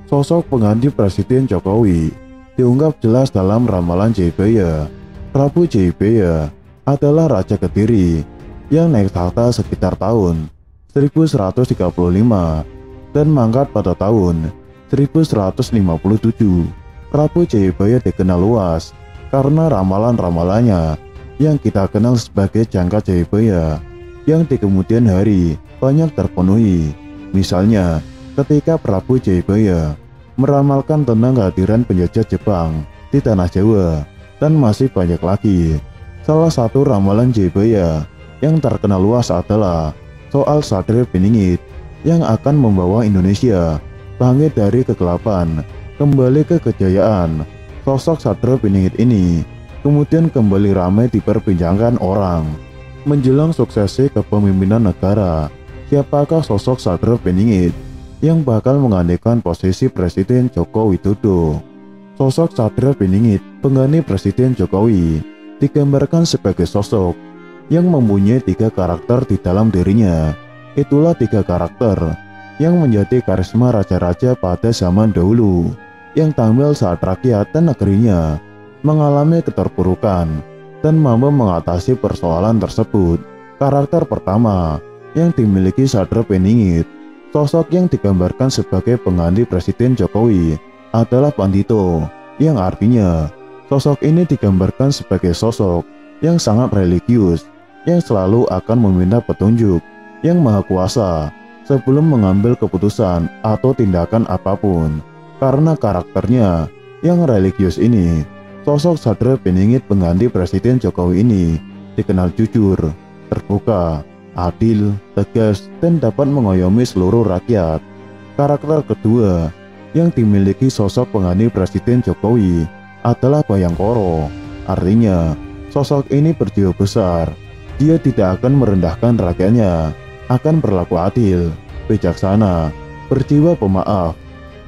Sosok pengganti Presiden Jokowi diungkap jelas dalam ramalan Jayabaya. Prabu Jayabaya adalah Raja Kediri yang naik tahta sekitar tahun 1135 dan mangkat pada tahun 1157. Prabu Jayabaya dikenal luas karena ramalan-ramalannya yang kita kenal sebagai jangka Jayabaya yang di kemudian hari banyak terpenuhi. Misalnya, ketika Prabu Jayabaya meramalkan tentang kehadiran penjajah Jepang di tanah Jawa, dan masih banyak lagi. Salah satu ramalan Jayabaya yang terkenal luas adalah soal Satrio Piningit yang akan membawa Indonesia bangkit dari kegelapan kembali ke kejayaan. Sosok Satrio Piningit ini kemudian kembali ramai diperbincangkan orang. Menjelang suksesi kepemimpinan negara, siapakah sosok Satrio Piningit yang bakal menggantikan posisi Presiden Joko Widodo? Sosok Satrio Piningit, pengganti Presiden Jokowi, digambarkan sebagai sosok yang mempunyai 3 karakter di dalam dirinya. Itulah 3 karakter yang menjadi karisma raja-raja pada zaman dahulu, yang tampil saat rakyat dan negerinya mengalami keterpurukan dan mampu mengatasi persoalan tersebut. Karakter pertama yang dimiliki Satrio Piningit, sosok yang digambarkan sebagai pengganti Presiden Jokowi, adalah Pandito, yang artinya sosok ini digambarkan sebagai sosok yang sangat religius, yang selalu akan meminta petunjuk yang maha kuasa sebelum mengambil keputusan atau tindakan apapun. Karena karakternya yang religius ini, sosok Satrio Piningit pengganti Presiden Jokowi ini dikenal jujur, terbuka, adil, tegas, dan dapat mengayomi seluruh rakyat. Karakter kedua yang dimiliki sosok pengganti Presiden Jokowi adalah Bayangkara. Artinya, sosok ini berjiwa besar. Dia tidak akan merendahkan rakyatnya, akan berlaku adil, bijaksana, berjiwa pemaaf,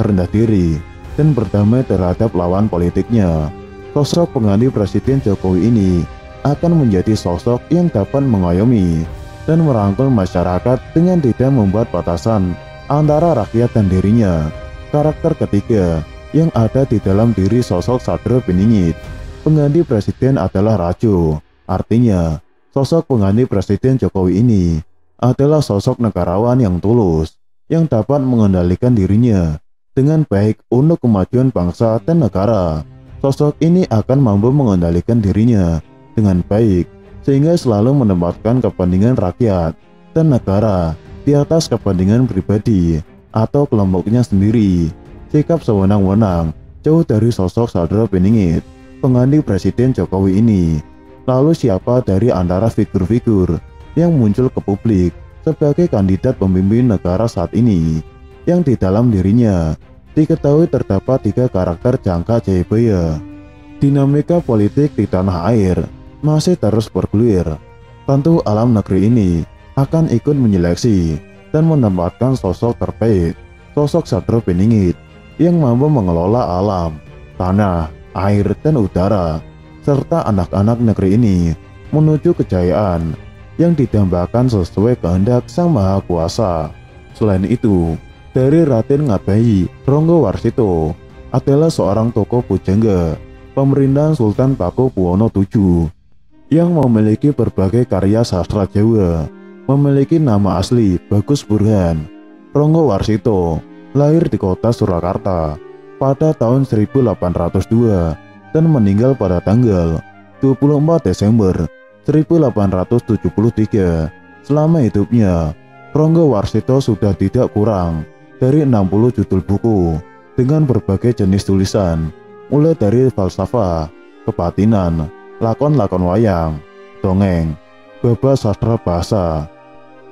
rendah diri, dan berdamai terhadap lawan politiknya. Sosok pengganti Presiden Jokowi ini akan menjadi sosok yang dapat mengayomi dan merangkul masyarakat dengan tidak membuat batasan antara rakyat dan dirinya. Karakter ketiga yang ada di dalam diri sosok Satrio Piningit, pengganti presiden, adalah Rajo. Artinya, sosok pengganti Presiden Jokowi ini adalah sosok negarawan yang tulus, yang dapat mengendalikan dirinya dengan baik untuk kemajuan bangsa dan negara. Sosok ini akan mampu mengendalikan dirinya dengan baik, sehingga selalu menempatkan kepentingan rakyat dan negara di atas kepentingan pribadi atau kelompoknya sendiri. Sikap sewenang-wenang jauh dari sosok Satrio Piningit, pengganti Presiden Jokowi ini. Lalu siapa dari antara figur-figur yang muncul ke publik sebagai kandidat pemimpin negara saat ini, yang di dalam dirinya diketahui terdapat 3 karakter jangka Jayabaya? Dinamika politik di tanah air masih terus bergulir. Tentu alam negeri ini akan ikut menyeleksi dan menempatkan sosok terbaik, sosok Satrio Piningit yang mampu mengelola alam, tanah, air, dan udara, serta anak-anak negeri ini menuju kejayaan yang didambakan sesuai kehendak Sang Maha Kuasa. Selain itu, dari Raden Ngabayi Ronggowarsito adalah seorang tokoh pujangga pemerintahan Sultan Pakubuwono VII yang memiliki berbagai karya sastra Jawa. Memiliki nama asli Bagus Burhan. Ronggowarsito lahir di kota Surakarta pada tahun 1802 dan meninggal pada tanggal 24 Desember 1873. Selama hidupnya, Ronggowarsito sudah tidak kurang dari 60 judul buku dengan berbagai jenis tulisan, mulai dari falsafah, kebatinan, lakon-lakon wayang, dongeng, baba sastra bahasa,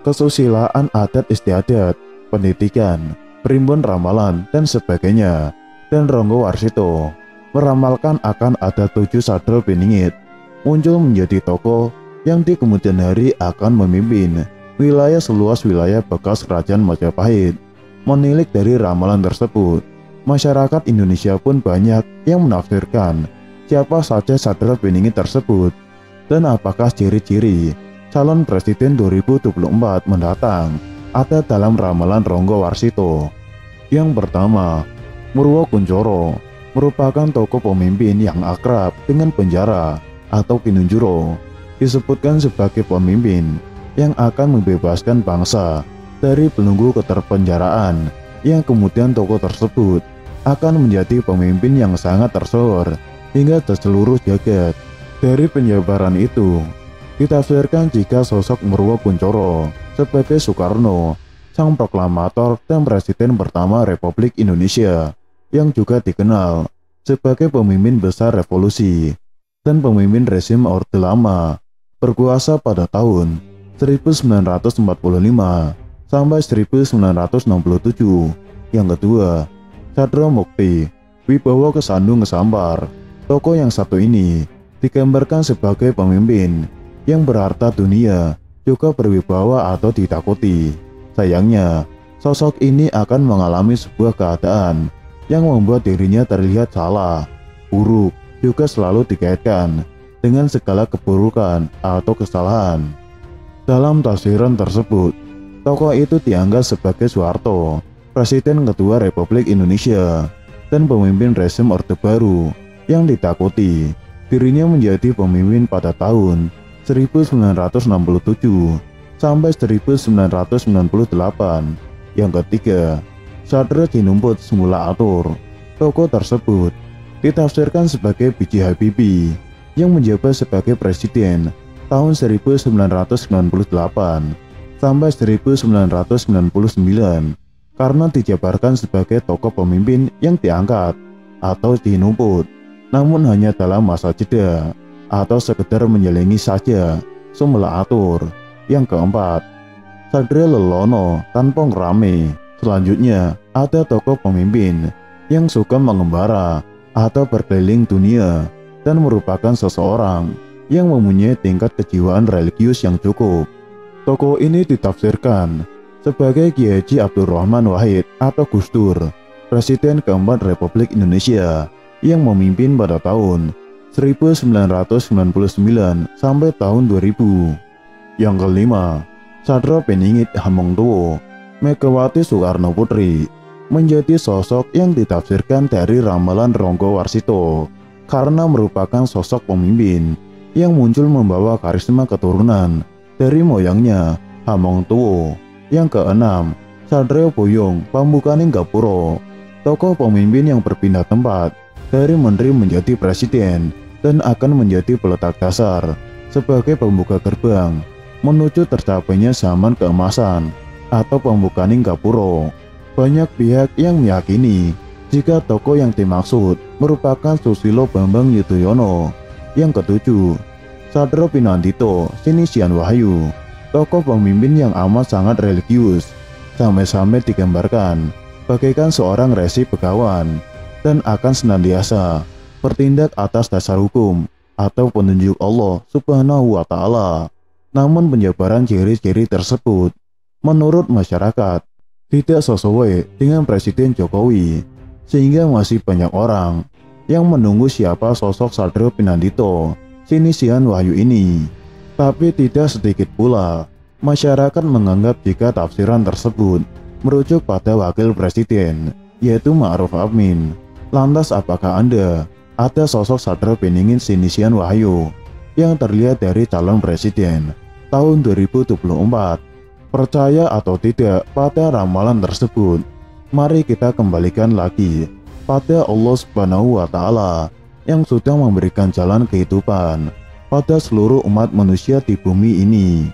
kesusilaan adat istiadat, pendidikan, primbon ramalan, dan sebagainya. Dan Ronggowarsito meramalkan akan ada 7 Satrio Piningit muncul menjadi tokoh yang di kemudian hari akan memimpin wilayah seluas wilayah bekas Kerajaan Majapahit. Menilik dari ramalan tersebut, masyarakat Indonesia pun banyak yang menafsirkan siapa saja Satrio Piningit tersebut dan apakah ciri-ciri calon presiden 2024 mendatang ada dalam ramalan Ronggowarsito. Yang pertama, Murwo Kuncoro merupakan tokoh pemimpin yang akrab dengan penjara atau Kinunjuro. Disebutkan sebagai pemimpin yang akan membebaskan bangsa dari belenggu keterpenjaraan, yang kemudian tokoh tersebut akan menjadi pemimpin yang sangat tersohor hingga ke seluruh jagat. Dari penjabaran itu ditafsirkan jika sosok Murwo Kuncoro sebagai Soekarno, sang proklamator dan presiden pertama Republik Indonesia, yang juga dikenal sebagai pemimpin besar revolusi dan pemimpin rezim Orde Lama, berkuasa pada tahun 1945 sampai 1967. Yang kedua, Tjandra Mukti Wibowo Kesandung Kesampar. Tokoh yang satu ini digambarkan sebagai pemimpin yang berharta dunia, juga berwibawa atau ditakuti. Sayangnya, sosok ini akan mengalami sebuah keadaan yang membuat dirinya terlihat salah, buruk, juga selalu dikaitkan dengan segala keburukan atau kesalahan. Dalam tafsiran tersebut, tokoh itu dianggap sebagai Soeharto, Presiden kedua Republik Indonesia dan pemimpin rezim Orde Baru yang ditakuti. Dirinya menjadi pemimpin pada tahun 1967 sampai 1998. Yang ketiga, Tjandra Jinumput Semula Atur. Tokoh tersebut ditafsirkan sebagai B.J. Habibie yang menjabat sebagai presiden tahun 1998 sampai 1999 karena dijabarkan sebagai tokoh pemimpin yang diangkat atau dinumput, namun hanya dalam masa jeda atau sekedar menyelingi saja. Semula Atur. Yang keempat, Sadre Lelono Tanpong Rame. Selanjutnya, ada tokoh pemimpin yang suka mengembara atau berkeliling dunia dan merupakan seseorang yang mempunyai tingkat kejiwaan religius yang cukup. Tokoh ini ditafsirkan sebagai Kiai Haji Abdurrahman Wahid atau Gus Dur, Presiden keempat Republik Indonesia yang memimpin pada tahun 1999 sampai tahun 2000. Yang kelima, Tjandra Beningit Hamengtuwo Megawati Soekarno Putri menjadi sosok yang ditafsirkan dari ramalan Ronggo Warsito karena merupakan sosok pemimpin yang muncul membawa karisma keturunan dari moyangnya Hamengtuwo. Yang keenam, Satrio Boyong Pambukaning Gapuro, tokoh pemimpin yang berpindah tempat dari menteri menjadi presiden dan akan menjadi peletak dasar sebagai pembuka gerbang menuju tercapainya zaman keemasan atau Pambukaning Gapuro. Banyak pihak yang meyakini jika tokoh yang dimaksud merupakan Susilo Bambang Yudhoyono. Yang ketujuh, Satrio Pinandito Sinisian Wahyu, tokoh pemimpin yang amat sangat religius, sampai-sampai digambarkan bagaikan seorang resi begawan dan akan senantiasa bertindak atas dasar hukum atau petunjuk Allah Subhanahu wa Ta'ala. Namun penjabaran ciri-ciri tersebut menurut masyarakat tidak sesuai dengan Presiden Jokowi, sehingga masih banyak orang yang menunggu siapa sosok Satrio Pinandito Sinisian Wahyu ini. Tapi tidak sedikit pula masyarakat menganggap jika tafsiran tersebut merujuk pada wakil presiden, yaitu Ma'ruf Amin. Lantas apakah Anda ada sosok Satrio Beningit Sinisian Wahyu yang terlihat dari calon presiden tahun 2024? Percaya atau tidak pada ramalan tersebut? Mari kita kembalikan lagi pada Allah Subhanahu wa Ta'ala yang sudah memberikan jalan kehidupan pada seluruh umat manusia di bumi ini.